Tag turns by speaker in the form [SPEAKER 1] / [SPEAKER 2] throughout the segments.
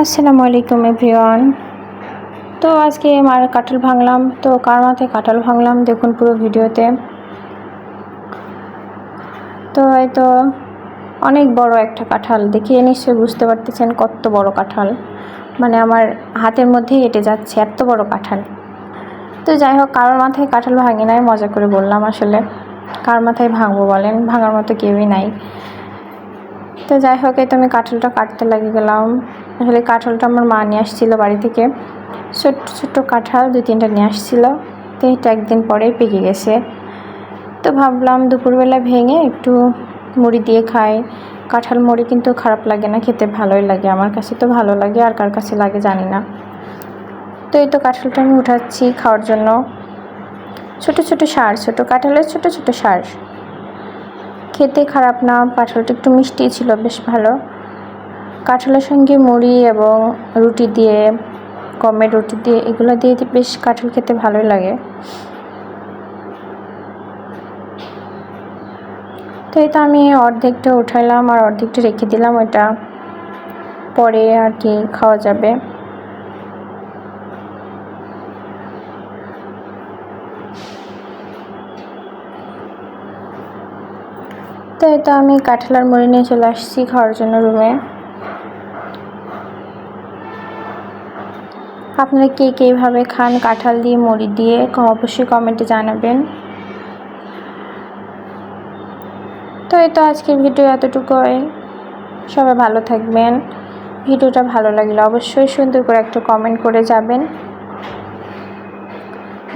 [SPEAKER 1] আসসালামু আলাইকুম এভরিওয়ান। তো আজকে আমার কাঁঠাল ভাঙলাম। তো কার মাথায় কাঁঠাল ভাঙলাম দেখুন পুরো ভিডিওতে। তো হয়তো অনেক বড় একটা কাঁঠাল, দেখিয়ে নিশ্চয়ই বুঝতে পারতেছেন কত বড় কাঁঠাল, মানে আমার হাতের মধ্যেই হেঁটে যাচ্ছে, এত বড় কাঁঠাল। তো যাই হোক, কারোর মাথায় কাঁঠাল ভাঙি নাই, মজা করে বললাম। আসলে কার মাথায় ভাঙবো বলেন, ভাঙার মতো কেউই নাই। তো যাই হোক, এই তো আমি কাঁঠালটা কাটতে লেগে গেলাম। আসলে কাঁঠালটা আমার মা নিয়ে আসছিল বাড়ি থেকে, ছোট্ট ছোট্ট কাঁঠাল 2-3টা নিয়ে আসছিল। তো এটা একদিন পরেই পেকে গেছে। তো ভাবলাম দুপুরবেলা ভেঙে একটু মুড়ি দিয়ে খাই। কাঁঠাল মুড়ি কিন্তু খারাপ লাগে না, খেতে ভালোই লাগে। আমার কাছে তো ভালো লাগে, আর কার কাছে লাগে জানি না। তো এই তো কাঁঠালটা আমি উঠাচ্ছি খাওয়ার জন্য। ছোট ছোট সার, ছোট কাঁঠালের ছোট ছোট সার, খেতে খারাপ না। কাঁঠালটা একটু মিষ্টি ছিল, বেশ ভালো। কাঁঠালের সঙ্গে মুড়ি এবং রুটি দিয়ে, গমের রুটি দিয়ে, এগুলো দিয়ে বেশ কাঁঠাল খেতে ভালোই লাগে। তো এই তো আমি অর্ধেকটা উঠাইলাম আর অর্ধেকটা রেখে দিলাম, ওইটা পরে আর কি খাওয়া যাবে। তো এই তো আমি কাঁঠাল আর মুড়ি নিয়ে চলে আসছি খাওয়ার জন্য রুমে। আপনারা কে কীভাবে খান কাঁঠাল দিয়ে মুড়ি দিয়ে অবশ্যই কমেন্টে জানাবেন। তো এই তো আজকের ভিডিও এতটুকুই। সবাই ভালো থাকবেন। ভিডিওটা ভালো লাগলে অবশ্যই সুন্দর করে একটা কমেন্ট করে যাবেন,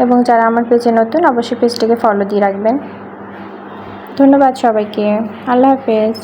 [SPEAKER 1] এবং যারা আমার পেজে নতুন অবশ্যই পেজটিকে ফলো দিয়ে রাখবেন। ধন্যবাদ সবাইকে। আল্লাহ হাফেজ।